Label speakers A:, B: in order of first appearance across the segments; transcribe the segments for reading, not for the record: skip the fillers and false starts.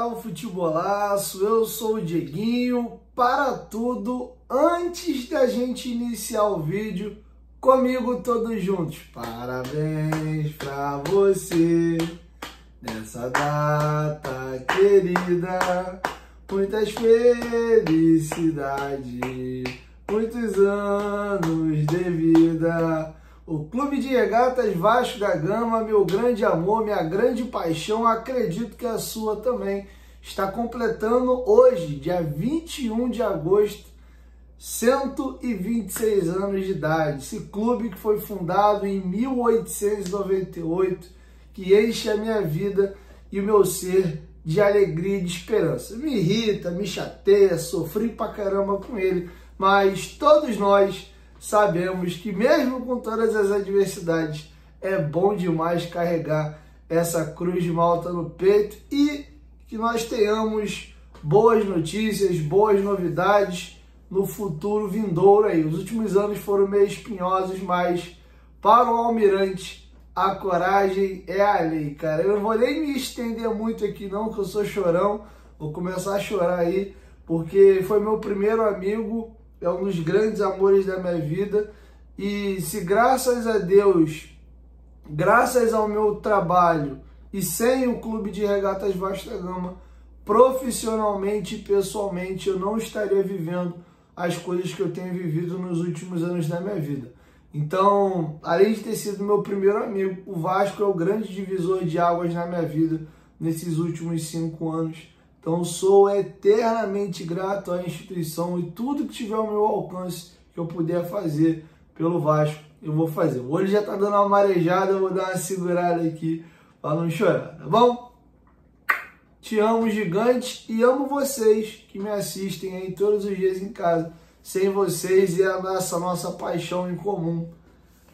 A: o Futebolaço, eu sou o Dieguinho. Para tudo, antes da gente iniciar o vídeo, comigo todos juntos. Parabéns pra você, nessa data querida, muitas felicidades, muitos anos de vida. O Clube de Regatas Vasco da Gama, meu grande amor, minha grande paixão, acredito que a sua também, está completando hoje, dia 21 de agosto, 126 anos de idade. Esse clube que foi fundado em 1898, que enche a minha vida e o meu ser de alegria e de esperança. Me irrita, me chateia, sofri pra caramba com ele, mas todos nós sabemos que mesmo com todas as adversidades, é bom demais carregar essa cruz de Malta no peito e que nós tenhamos boas notícias, boas novidades no futuro vindouro aí. Os últimos anos foram meio espinhosos, mas para o Almirante a coragem é a lei, cara. Eu não vou nem me estender muito aqui não, que eu sou chorão, vou começar a chorar aí, porque foi meu primeiro amigo, é um dos grandes amores da minha vida, e se graças a Deus, graças ao meu trabalho e sem o Clube de Regatas Vasco da Gama, profissionalmente e pessoalmente, eu não estaria vivendo as coisas que eu tenho vivido nos últimos anos da minha vida. Então, além de ter sido meu primeiro amigo, o Vasco é o grande divisor de águas na minha vida nesses últimos 5 anos. Então, sou eternamente grato à instituição e tudo que tiver ao meu alcance que eu puder fazer pelo Vasco, eu vou fazer. O olho já tá dando uma marejada, eu vou dar uma segurada aqui para não chorar, tá bom? Te amo, gigante, e amo vocês que me assistem aí todos os dias em casa. Sem vocês e essa nossa paixão em comum,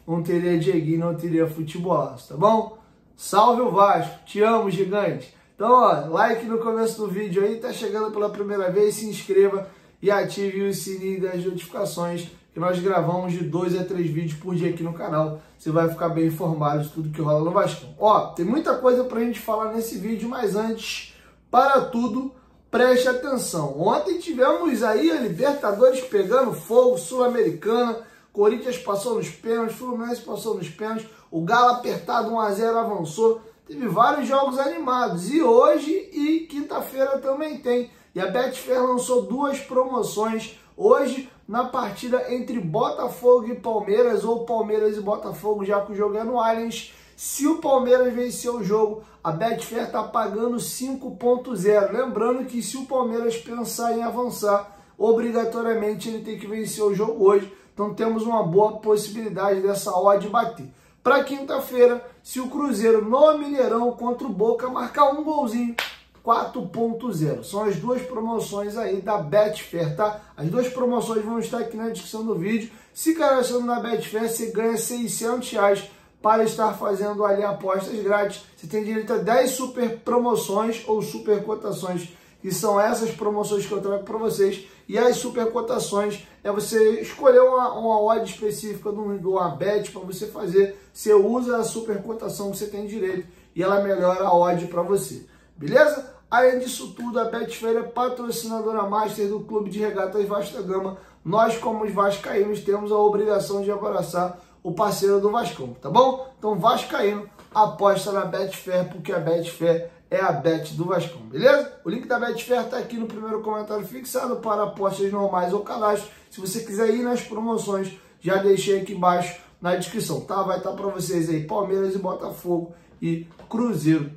A: não teria Dieguinho, não teria Futebolaço, tá bom? Salve o Vasco, te amo, gigante. Então, ó, like no começo do vídeo aí, tá chegando pela primeira vez, se inscreva e ative o sininho das notificações, que nós gravamos de 2 a 3 vídeos por dia aqui no canal. Você vai ficar bem informado de tudo que rola no Vasco. Ó, tem muita coisa pra gente falar nesse vídeo, mas antes, para tudo, preste atenção. Ontem tivemos aí a Libertadores pegando fogo, Sul-Americana, Corinthians passou nos pênaltis, Fluminense passou nos pênaltis, o Galo apertado 1 a 0 avançou. Teve vários jogos animados e hoje e quinta-feira também tem. E a Betfair lançou 2 promoções hoje na partida entre Botafogo e Palmeiras, ou Palmeiras e Botafogo, já que o jogo é no Allianz. Se o Palmeiras vencer o jogo, a Betfair está pagando 5.0. Lembrando que se o Palmeiras pensar em avançar, obrigatoriamente ele tem que vencer o jogo hoje. Então temos uma boa possibilidade dessa odd bater. Para quinta-feira, se o Cruzeiro no Mineirão contra o Boca marcar um golzinho, 4.0. São as 2 promoções aí da Betfair, tá? As 2 promoções vão estar aqui na descrição do vídeo. Se cadastrando na Betfair, você ganha R$600 para estar fazendo ali apostas grátis. Você tem direito a 10 super promoções ou super cotações, que são essas promoções que eu trago para vocês. E as super cotações é você escolher uma odd específica de uma bet para você fazer. Você usa a super cotação que você tem direito e ela melhora a odd para você. Beleza? Além disso tudo, a Betfair é patrocinadora master do Clube de Regatas Vasco da Gama. Nós, como os vascaínos, temos a obrigação de abraçar o parceiro do Vascão, tá bom? Então, vascaíno, aposta na Betfair, porque a Betfair é a bet do Vascão, beleza? O link da Betfair tá aqui no primeiro comentário fixado para apostas normais ou cadastro. Se você quiser ir nas promoções, já deixei aqui embaixo na descrição, tá? Vai estar para vocês aí Palmeiras e Botafogo e Cruzeiro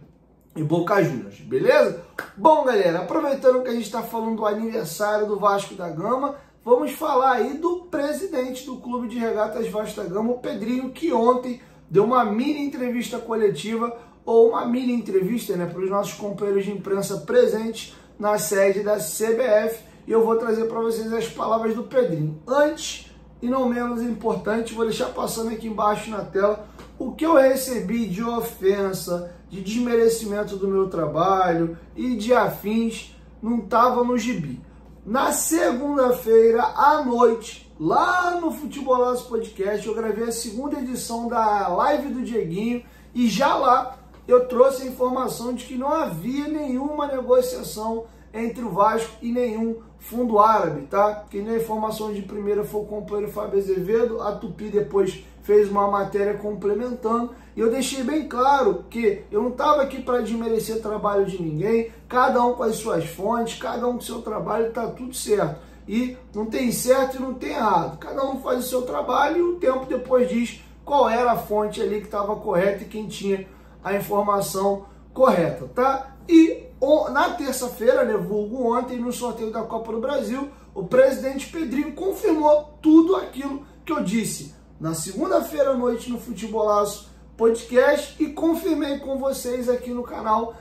A: e Boca Juniors, beleza? Bom, galera, aproveitando que a gente está falando do aniversário do Vasco da Gama, vamos falar aí do presidente do Clube de Regatas Vasco da Gama, o Pedrinho, que ontem deu uma mini entrevista coletiva, ou uma mini entrevista, né, para os nossos companheiros de imprensa presentes na sede da CBF, e eu vou trazer para vocês as palavras do Pedrinho. Antes, e não menos importante, vou deixar passando aqui embaixo na tela o que eu recebi de ofensa, de desmerecimento do meu trabalho e de afins, não estava no gibi. Na segunda-feira à noite, lá no Futebolaço Podcast, eu gravei a segunda edição da live do Dieguinho, e já lá eu trouxe a informação de que não havia nenhuma negociação entre o Vasco e nenhum fundo árabe, tá? Quem deu a informação de primeira foi o companheiro Fábio Azevedo, a Tupi depois fez uma matéria complementando, e eu deixei bem claro que eu não estava aqui para desmerecer o trabalho de ninguém, cada um com as suas fontes, cada um com o seu trabalho, tá tudo certo. E não tem certo e não tem errado, cada um faz o seu trabalho e o tempo depois diz qual era a fonte ali que estava correta e quem tinha a informação correta, tá? E na terça-feira, né, vulgo ontem, no sorteio da Copa do Brasil, o presidente Pedrinho confirmou tudo aquilo que eu disse na segunda-feira à noite no Futebolaço Podcast e confirmei com vocês aqui no canal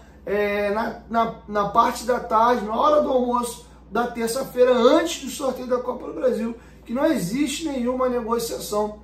A: na parte da tarde, na hora do almoço da terça-feira, antes do sorteio da Copa do Brasil, que não existe nenhuma negociação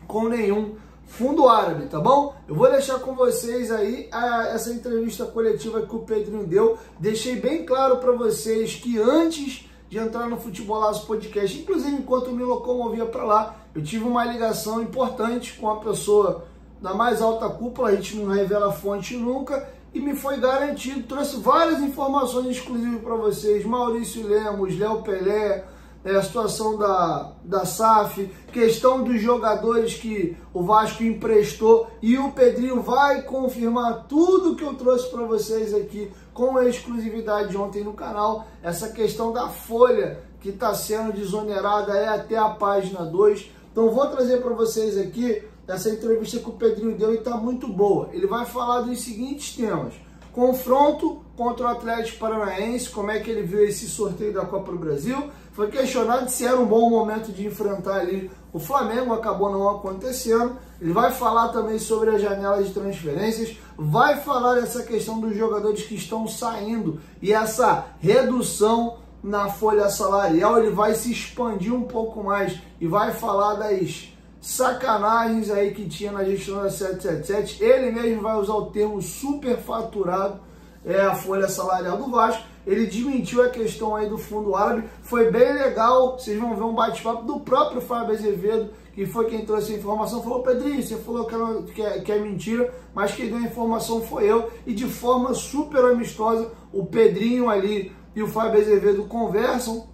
A: com nenhum fundo árabe, tá bom? Eu vou deixar com vocês aí essa entrevista coletiva que o Pedrinho deu. Deixei bem claro para vocês que antes de entrar no Futebolaço Podcast, inclusive enquanto eu me locomovia para lá, eu tive uma ligação importante com a pessoa da mais alta cúpula, a gente não revela a fonte nunca, e me foi garantido, trouxe várias informações exclusivas para vocês, Maurício Lemos, Léo Pelé, a situação da SAF, questão dos jogadores que o Vasco emprestou, e o Pedrinho vai confirmar tudo que eu trouxe para vocês aqui com a exclusividade ontem no canal. Essa questão da folha que está sendo desonerada até a página 2. Então vou trazer para vocês aqui essa entrevista que o Pedrinho deu e está muito boa. Ele vai falar dos seguintes temas: confronto contra o Atlético Paranaense, como é que ele viu esse sorteio da Copa do Brasil. Foi questionado se era um bom momento de enfrentar ali o Flamengo, acabou não acontecendo. Ele vai falar também sobre a janela de transferências, vai falar dessa questão dos jogadores que estão saindo e essa redução na folha salarial. Ele vai se expandir um pouco mais e vai falar das sacanagens aí que tinha na gestão da 777. Ele mesmo vai usar o termo superfaturado, a folha salarial do Vasco. Ele desmentiu a questão aí do fundo árabe, foi bem legal. Vocês vão ver um bate-papo do próprio Fábio Azevedo, que foi quem trouxe a informação. Falou: Pedrinho, você falou que é mentira, mas quem deu a informação foi eu. E de forma super amistosa, o Pedrinho ali e o Fábio Azevedo conversam.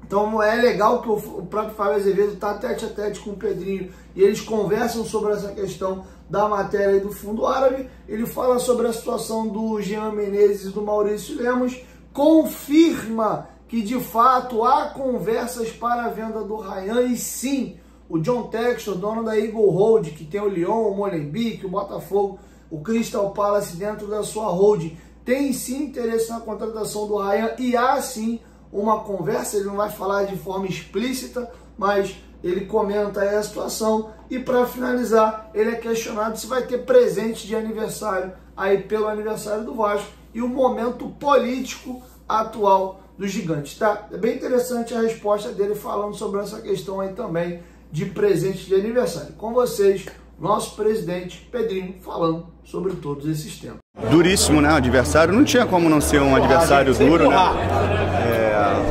A: Então é legal que o próprio Fábio Azevedo está tete a tete com o Pedrinho e eles conversam sobre essa questão da matéria do fundo árabe. Ele fala sobre a situação do Jean Menezes e do Maurício Lemos, confirma que de fato há conversas para a venda do Ryan, e sim, o John Textor, dono da Eagle Holding, que tem o Lyon, o Molenbeek, o Botafogo, o Crystal Palace dentro da sua holding, tem sim interesse na contratação do Ryan e há sim uma conversa. Ele não vai falar de forma explícita, mas ele comenta aí a situação. E para finalizar, ele é questionado se vai ter presente de aniversário aí pelo aniversário do Vasco e o momento político atual dos gigantes, tá? É bem interessante a resposta dele falando sobre essa questão aí também de presente de aniversário. Com vocês, nosso presidente Pedrinho falando sobre todos esses temas.
B: Duríssimo, né? O adversário não tinha como não ser um adversário duro, né?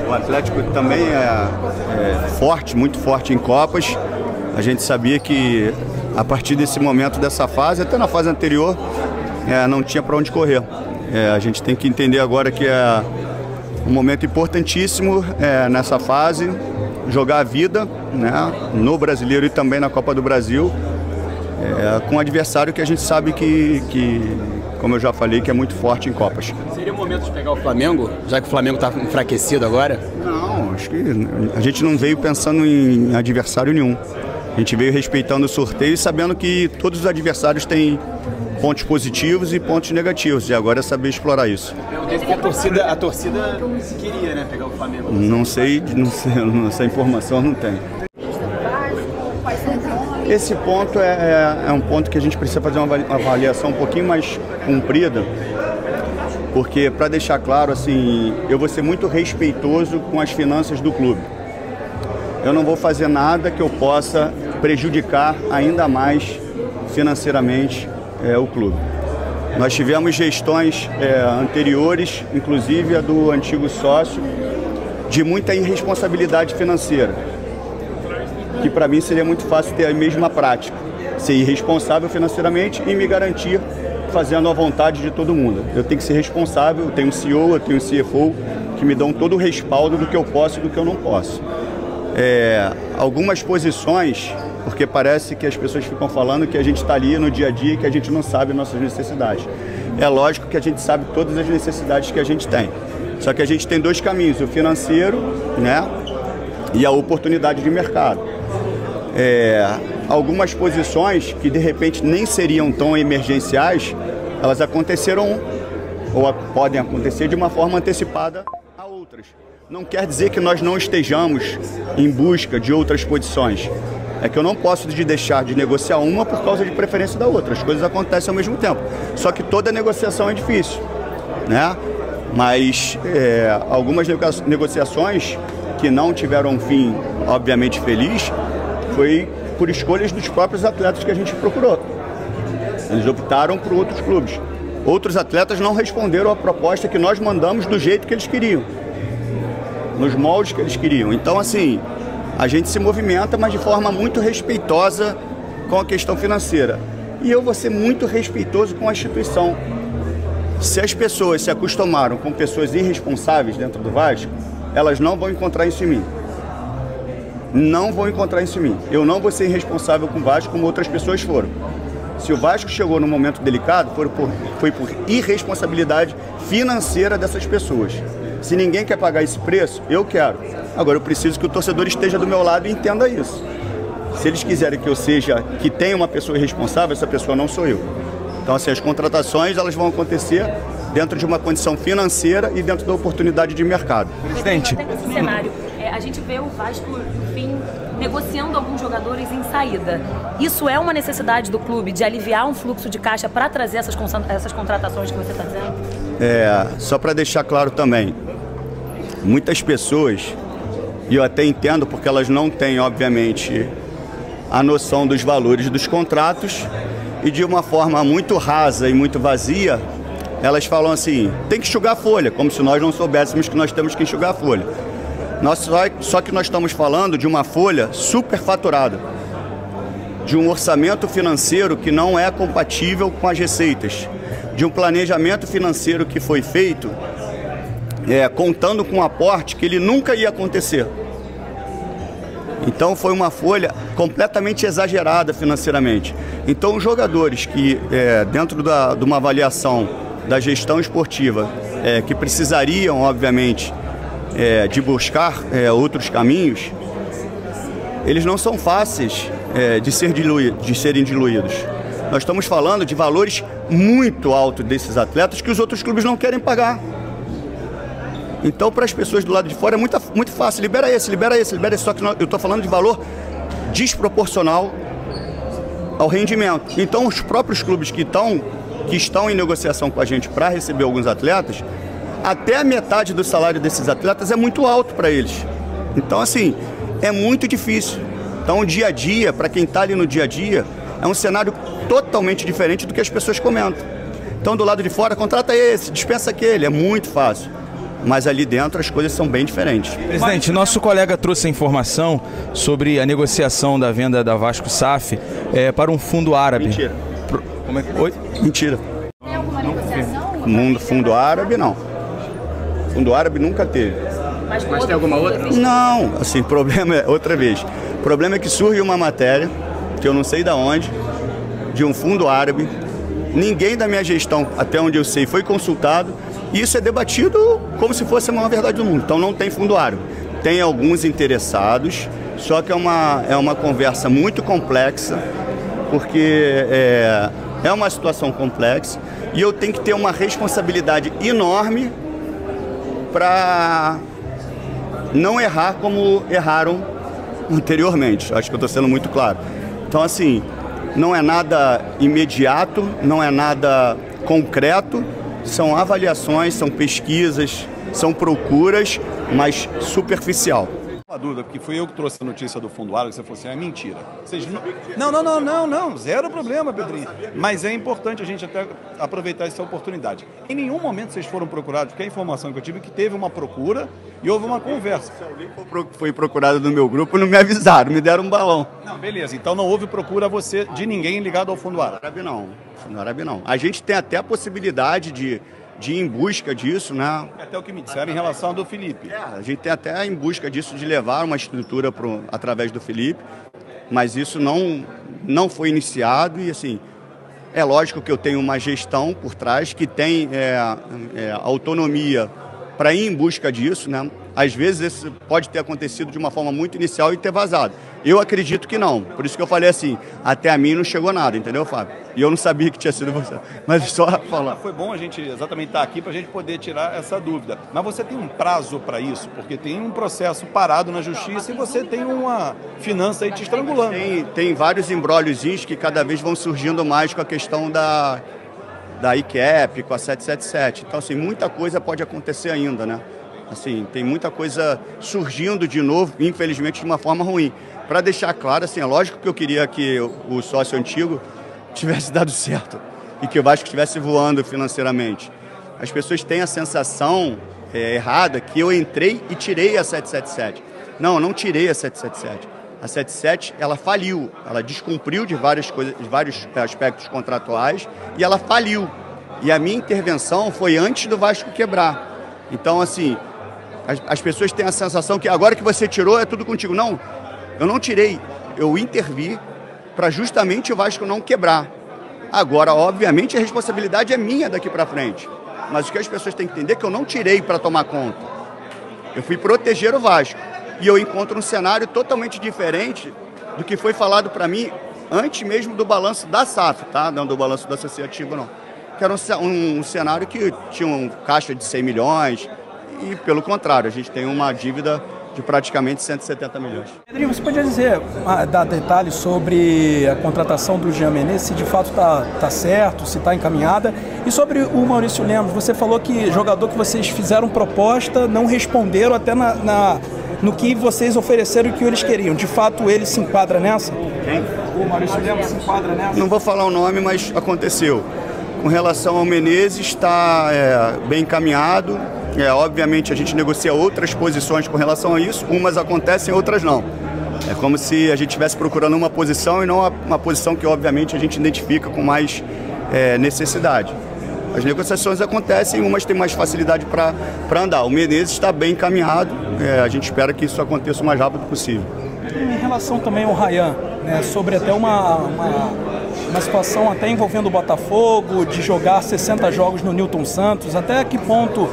B: O Atlético também é forte, muito forte em Copas. A gente sabia que a partir desse momento, dessa fase, até na fase anterior, não tinha para onde correr. A gente tem que entender agora que é um momento importantíssimo nessa fase, jogar a vida, né, no Brasileiro e também na Copa do Brasil, com um adversário que a gente sabe que, como eu já falei, que é muito forte em Copas.
C: Seria o momento de pegar o Flamengo, já que o Flamengo está enfraquecido agora?
B: Não, acho que a gente não veio pensando em adversário nenhum. A gente veio respeitando o sorteio e sabendo que todos os adversários têm pontos positivos e pontos negativos, e agora é saber explorar isso.
C: A torcida queria, né, pegar o Flamengo.
B: Não sei, essa informação não tem. Esse ponto é um ponto que a gente precisa fazer uma avaliação um pouquinho mais comprida, porque, para deixar claro, assim, eu vou ser muito respeitoso com as finanças do clube. Eu não vou fazer nada que eu possa prejudicar ainda mais financeiramente o clube. Nós tivemos gestões anteriores, inclusive a do antigo sócio, de muita irresponsabilidade financeira, que para mim seria muito fácil ter a mesma prática, ser irresponsável financeiramente e me garantir fazendo a vontade de todo mundo. Eu tenho que ser responsável, eu tenho um CEO, eu tenho um CFO que me dão todo o respaldo do que eu posso e do que eu não posso. Algumas posições, porque parece que as pessoas ficam falando que a gente está ali no dia a dia e que a gente não sabe nossas necessidades. É lógico que a gente sabe todas as necessidades que a gente tem. Só que a gente tem dois caminhos, o financeiro, né, e a oportunidade de mercado. Algumas posições que de repente nem seriam tão emergenciais, elas aconteceram ou podem acontecer de uma forma antecipada a outras. Não quer dizer que nós não estejamos em busca de outras posições. É que eu não posso deixar de negociar uma por causa de preferência da outra. As coisas acontecem ao mesmo tempo. Só que toda negociação é difícil, né? Mas algumas negociações que não tiveram um fim, obviamente, feliz, foi por escolhas dos próprios atletas que a gente procurou. Eles optaram por outros clubes. Outros atletas não responderam à proposta que nós mandamos do jeito que eles queriam, nos moldes que eles queriam. Então, assim, a gente se movimenta, mas de forma muito respeitosa com a questão financeira. E eu vou ser muito respeitoso com a instituição. Se as pessoas se acostumaram com pessoas irresponsáveis dentro do Vasco, elas não vão encontrar isso em mim. Não vão encontrar isso em mim. Eu não vou ser irresponsável com o Vasco como outras pessoas foram. Se o Vasco chegou num momento delicado, foi por irresponsabilidade financeira dessas pessoas. Se ninguém quer pagar esse preço, eu quero. Agora eu preciso que o torcedor esteja do meu lado e entenda isso. Se eles quiserem que tenha uma pessoa irresponsável, essa pessoa não sou eu. Então, assim, as contratações elas vão acontecer dentro de uma condição financeira e dentro da oportunidade de mercado.
D: Presidente, até nesse cenário, a gente vê o Vasco, enfim, negociando alguns jogadores em saída. Isso é uma necessidade do clube de aliviar um fluxo de caixa para trazer essas contratações que você está dizendo?
B: Só para deixar claro também, muitas pessoas, e eu até entendo porque elas não têm, obviamente, a noção dos valores dos contratos, e de uma forma muito rasa e muito vazia, elas falam assim, tem que enxugar a folha, como se nós não soubéssemos que nós temos que enxugar a folha. Só que nós estamos falando de uma folha superfaturada, de um orçamento financeiro que não é compatível com as receitas, de um planejamento financeiro que foi feito contando com um aporte que ele nunca ia acontecer. Então foi uma folha completamente exagerada financeiramente. Então os jogadores que dentro de uma avaliação da gestão esportiva que precisariam, obviamente, de buscar outros caminhos, eles não são fáceis de serem diluídos. Nós estamos falando de valores muito altos desses atletas que os outros clubes não querem pagar. Então, para as pessoas do lado de fora é muito fácil, libera esse, só que eu estou falando de valor desproporcional ao rendimento. Então, os próprios clubes que estão em negociação com a gente para receber alguns atletas, até a metade do salário desses atletas é muito alto para eles. Então, assim, é muito difícil. Então, o dia a dia, para quem está ali no dia a dia, é um cenário totalmente diferente do que as pessoas comentam. Então, do lado de fora, contrata esse, dispensa aquele, é muito fácil. Mas ali dentro as coisas são bem diferentes.
E: Presidente, nosso colega trouxe a informação sobre a negociação da venda da Vasco SAF para um fundo árabe.
B: Mentira.
E: Como é que... Oi?
B: Mentira.
D: Tem alguma negociação?
B: Fundo árabe, não. Fundo árabe nunca teve.
D: Mas tem alguma outra?
B: Não, assim, problema é, outra vez, o problema é que surge uma matéria, que eu não sei de onde, de um fundo árabe, ninguém da minha gestão, até onde eu sei, foi consultado, e isso é debatido como se fosse a maior verdade do mundo. Então não tem fundo árabe. Tem alguns interessados, só que é uma conversa muito complexa, porque é uma situação complexa, e eu tenho que ter uma responsabilidade enorme para não errar como erraram anteriormente. Acho que eu estou sendo muito claro. Então, assim, não é nada imediato, não é nada concreto, são avaliações, são pesquisas, são procuras, mas superficial.
F: Uma dúvida, porque fui eu que trouxe a notícia do Fundoário, que você falou assim, é mentira. Vocês não, zero problema, Pedrinho. Mas é importante a gente até aproveitar essa oportunidade. Em nenhum momento vocês foram procurados, porque a informação que eu tive é que teve uma procura e houve uma conversa.
B: Se alguém foi procurado no meu grupo, não me avisaram, me deram um balão.
F: Não, beleza, então não houve procura a você de ninguém ligado ao Fundoário.
B: No Árabe não. A gente tem até a possibilidade de ir em busca disso, né?
F: Até o que me disseram em relação ao do Felipe.
B: A gente tem até em busca disso, de levar uma estrutura através do Felipe, mas isso não foi iniciado e, assim, é lógico que eu tenho uma gestão por trás que tem autonomia para ir em busca disso, né? Às vezes isso pode ter acontecido de uma forma muito inicial e ter vazado. Eu acredito que não. Por isso que eu falei assim, até a mim não chegou nada, entendeu, Fábio? E eu não sabia que tinha sido você. Mas só falar.
F: Foi bom a gente exatamente estar aqui para a gente poder tirar essa dúvida. Mas você tem um prazo para isso? Porque tem um processo parado na justiça e você tem uma finança aí te estrangulando.
B: Tem vários embróliozinhos que cada vez vão surgindo mais com a questão da ICAP, com a 777. Então, assim, muita coisa pode acontecer ainda, né? Assim, tem muita coisa surgindo de novo, infelizmente, de uma forma ruim. Para deixar claro, assim, é lógico que eu queria que o sócio antigo tivesse dado certo e que o Vasco estivesse voando financeiramente. As pessoas têm a sensação errada que eu entrei e tirei a 777. Não, eu não tirei a 777. A 77, ela faliu, ela descumpriu de várias coisas, de vários aspectos contratuais e ela faliu. E a minha intervenção foi antes do Vasco quebrar. Então, assim, as pessoas têm a sensação que agora que você tirou é tudo contigo. Não, eu não tirei, eu intervi para justamente o Vasco não quebrar. Agora, obviamente, a responsabilidade é minha daqui para frente. Mas o que as pessoas têm que entender é que eu não tirei para tomar conta. Eu fui proteger o Vasco. E eu encontro um cenário totalmente diferente do que foi falado para mim antes mesmo do balanço da SAF, tá? Não do balanço do associativo, não. Que era um cenário que tinha um caixa de 100 milhões e, pelo contrário, a gente tem uma dívida de praticamente 170 milhões.
G: Pedrinho, você podia dar detalhes sobre a contratação do Jean Menezes, se de fato está certo, se está encaminhada, e sobre o Maurício Lemos, você falou que jogador que vocês fizeram proposta não responderam até no que vocês ofereceram e que eles queriam. De fato, ele se enquadra nessa?
B: Quem?
G: O Maurício Lemos se enquadra nessa?
B: Não vou falar o nome, mas aconteceu. Com relação ao Menezes, está bem encaminhado. Obviamente, a gente negocia outras posições com relação a isso. Umas acontecem, outras não. É como se a gente estivesse procurando uma posição e não uma posição que, obviamente, a gente identifica com mais necessidade. As negociações acontecem, umas têm mais facilidade para andar. O Menezes está bem encaminhado. A gente espera que isso aconteça o mais rápido possível.
G: Em relação também ao Ryan, né, sobre até uma situação até envolvendo o Botafogo, de jogar 60 jogos no Newton Santos, até que ponto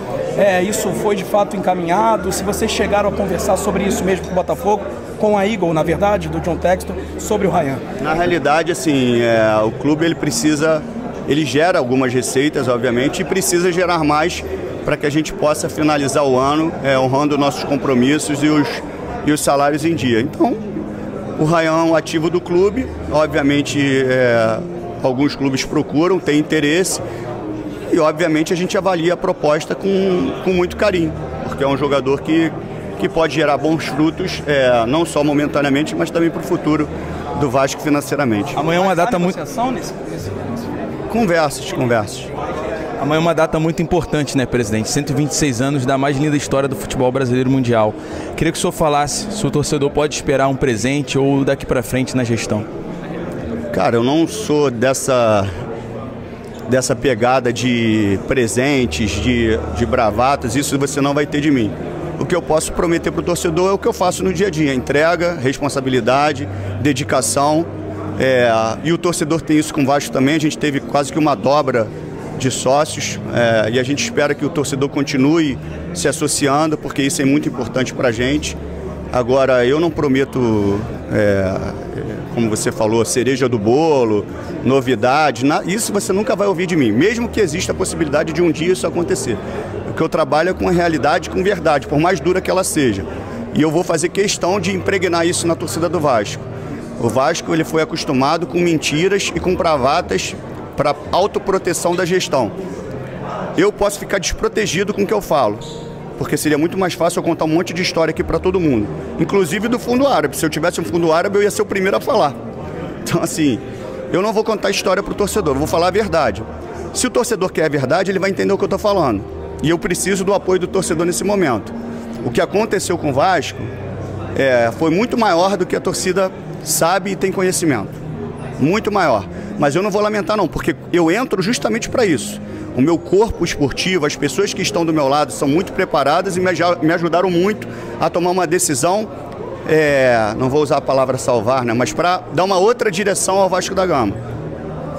G: isso foi de fato encaminhado, se vocês chegaram a conversar sobre isso mesmo com o Botafogo, com a Eagle, na verdade, do John Textor, sobre o Ryan?
B: Na realidade, assim, o clube ele gera algumas receitas, obviamente, e precisa gerar mais para que a gente possa finalizar o ano honrando nossos compromissos e os salários em dia. Então, o Ryan é um ativo do clube, obviamente alguns clubes procuram, têm interesse e obviamente a gente avalia a proposta com muito carinho, porque é um jogador que pode gerar bons frutos, não só momentaneamente, mas também para o futuro do Vasco financeiramente.
E: Amanhã é uma data muito...
B: Conversas.
E: Amanhã é uma data muito importante, né, presidente? 126 anos da mais linda história do futebol brasileiro mundial. Queria que o senhor falasse se o torcedor pode esperar um presente ou daqui para frente na gestão.
B: Cara, eu não sou dessa pegada de presentes, de bravatas, isso você não vai ter de mim. O que eu posso prometer para o torcedor é o que eu faço no dia a dia: entrega, responsabilidade, dedicação. E o torcedor tem isso com o Vasco também. A gente teve quase que uma dobra de sócios e a gente espera que o torcedor continue se associando, porque isso é muito importante para a gente. Agora, eu não prometo, como você falou, cereja do bolo, novidade, isso você nunca vai ouvir de mim, mesmo que exista a possibilidade de um dia isso acontecer. O que eu trabalho é com a realidade, com verdade, por mais dura que ela seja. E eu vou fazer questão de impregnar isso na torcida do Vasco. O Vasco ele foi acostumado com mentiras e com bravatas para autoproteção da gestão. Eu posso ficar desprotegido com o que eu falo, porque seria muito mais fácil eu contar um monte de história aqui para todo mundo, inclusive do fundo árabe. Se eu tivesse um fundo árabe, eu ia ser o primeiro a falar. Então, assim, eu não vou contar história para o torcedor, eu vou falar a verdade. Se o torcedor quer a verdade, ele vai entender o que eu estou falando. E eu preciso do apoio do torcedor nesse momento. O que aconteceu com o Vasco foi muito maior do que a torcida sabe e tem conhecimento. Muito maior. Mas eu não vou lamentar não, porque eu entro justamente para isso. O meu corpo esportivo, as pessoas que estão do meu lado são muito preparadas e me ajudaram muito a tomar uma decisão, não vou usar a palavra salvar, né, mas para dar uma outra direção ao Vasco da Gama.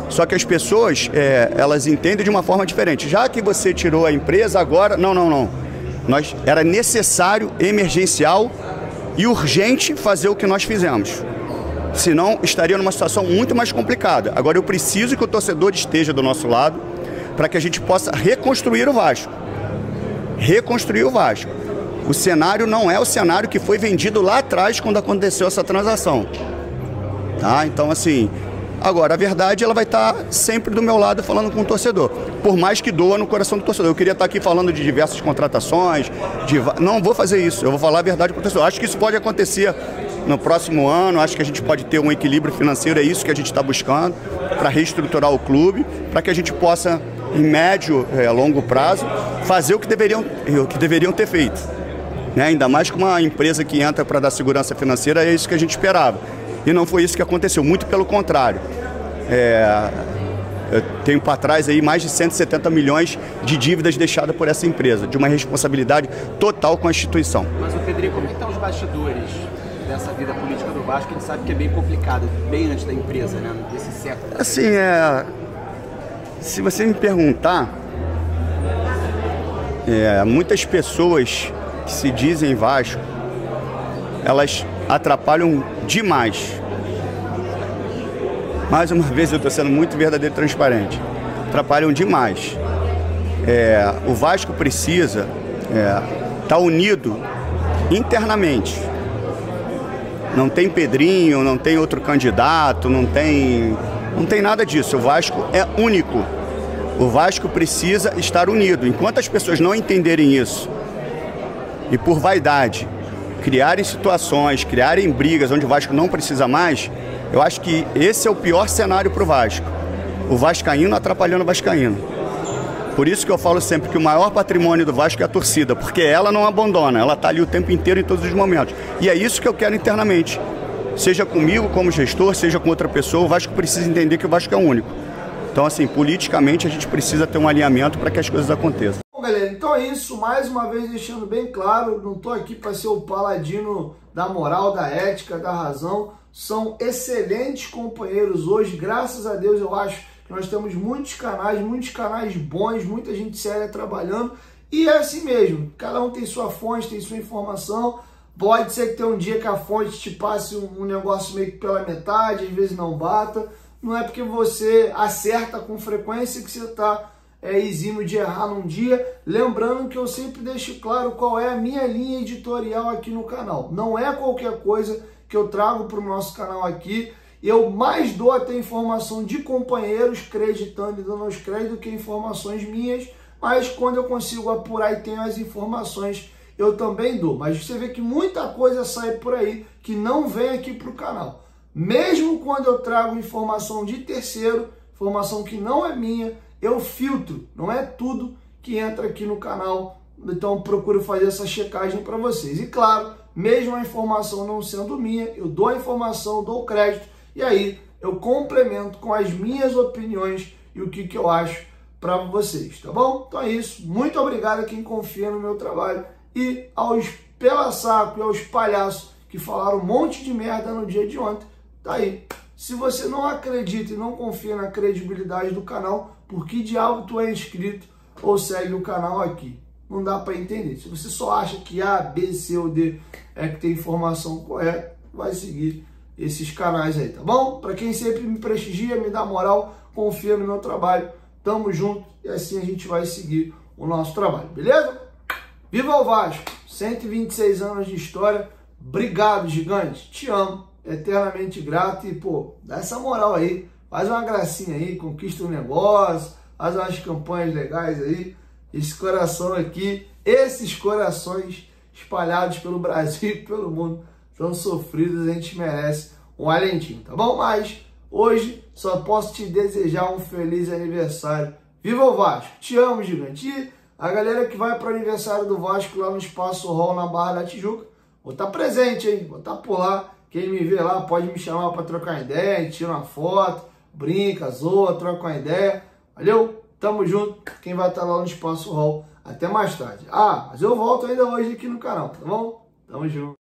B: Só que as pessoas, elas entendem de uma forma diferente. Já que você tirou a empresa, agora... Não. Era necessário, emergencial e urgente fazer o que nós fizemos. Senão, estaria numa situação muito mais complicada. Agora, eu preciso que o torcedor esteja do nosso lado para que a gente possa reconstruir o Vasco. Reconstruir o Vasco. O cenário não é o cenário que foi vendido lá atrás quando aconteceu essa transação. Tá? Então, assim... Agora, a verdade, ela vai estar sempre do meu lado falando com o torcedor, por mais que doa no coração do torcedor. Eu queria estar aqui falando de diversas contratações, não vou fazer isso, eu vou falar a verdade para o torcedor. Acho que isso pode acontecer no próximo ano, acho que a gente pode ter um equilíbrio financeiro, é isso que a gente está buscando, para reestruturar o clube, para que a gente possa, em médio, longo prazo, fazer o que deveriam ter feito. Né? Ainda mais com uma empresa que entra para dar segurança financeira, é isso que a gente esperava. E não foi isso que aconteceu, muito pelo contrário. Eu tenho para trás aí mais de 170 milhões de dívidas deixadas por essa empresa, de uma responsabilidade total com a instituição.
C: Mas o Pedrinho, como é que estão os bastidores dessa vida política do Vasco? A gente sabe que é bem complicado, bem antes da empresa, né? Desse século.
B: Assim, se você me perguntar, muitas pessoas que se dizem Vasco, elas atrapalham demais. Mais uma vez eu estou sendo muito verdadeiro e transparente. Atrapalham demais. O Vasco precisa estar unido internamente. Não tem Pedrinho, não tem outro candidato, não tem nada disso. O Vasco é único. O Vasco precisa estar unido. Enquanto as pessoas não entenderem isso e por vaidade criarem situações, criarem brigas onde o Vasco não precisa mais, eu acho que esse é o pior cenário para o Vasco. O vascaíno atrapalhando o vascaíno. Por isso que eu falo sempre que o maior patrimônio do Vasco é a torcida, porque ela não abandona, ela está ali o tempo inteiro em todos os momentos. E é isso que eu quero internamente. Seja comigo como gestor, seja com outra pessoa, o Vasco precisa entender que o Vasco é único. Então, assim, politicamente a gente precisa ter um alinhamento para que as coisas aconteçam.
A: Bom, galera, então é isso. Mais uma vez deixando bem claro, não estou aqui para ser o paladino da moral, da ética, da razão. São excelentes companheiros hoje, graças a Deus. Eu acho que nós temos muitos canais bons, muita gente séria trabalhando. E é assim mesmo, cada um tem sua fonte, tem sua informação. Pode ser que tenha um dia que a fonte te passe um negócio meio que pela metade, às vezes não bata. Não é porque você acerta com frequência que você está exímio de errar num dia. Lembrando que eu sempre deixo claro qual é a minha linha editorial aqui no canal. Não é qualquer coisa que eu trago para o nosso canal aqui. Eu mais dou até informação de companheiros, creditando e dando os créditos, do que informações minhas. Mas quando eu consigo apurar e tenho as informações, eu também dou. Mas você vê que muita coisa sai por aí que não vem aqui para o canal. Mesmo quando eu trago informação de terceiro, informação que não é minha, eu filtro. Não é tudo que entra aqui no canal. Então procuro fazer essa checagem para vocês. E claro, mesmo a informação não sendo minha, eu dou a informação, dou o crédito. E aí eu complemento com as minhas opiniões e o que eu acho para vocês, tá bom? Então é isso. Muito obrigado a quem confia no meu trabalho. E aos pela-saco e aos palhaços que falaram um monte de merda no dia de ontem. Tá aí. Se você não acredita e não confia na credibilidade do canal, por que diabo tu é inscrito ou segue o canal aqui? Não dá para entender. Se você só acha que A, B, C ou D é que tem informação correta, vai seguir esses canais aí, tá bom? Para quem sempre me prestigia, me dá moral, confia no meu trabalho, tamo junto e assim a gente vai seguir o nosso trabalho, beleza? Viva o Vasco! 126 anos de história. Obrigado, gigante. Te amo. Eternamente grato. E, pô, dá essa moral aí. Faz uma gracinha aí, conquista um negócio, faz umas campanhas legais aí. Esse coração aqui esses corações espalhados pelo Brasil e pelo mundo tão sofridos, a gente merece um alentinho, tá bom? Mas hoje só posso te desejar um feliz aniversário. Viva o Vasco! Te amo, gigante! E a galera que vai para o aniversário do Vasco lá no Espaço Hall, na Barra da Tijuca, vou estar presente, hein? Vou estar por lá. Quem me vê lá pode me chamar para trocar ideia, a gente tira uma foto, brinca, zoa, troca uma ideia. Valeu? Tamo junto. Quem vai estar lá no Espaço Hall. Até mais tarde. Ah, mas eu volto ainda hoje aqui no canal, tá bom? Tamo junto.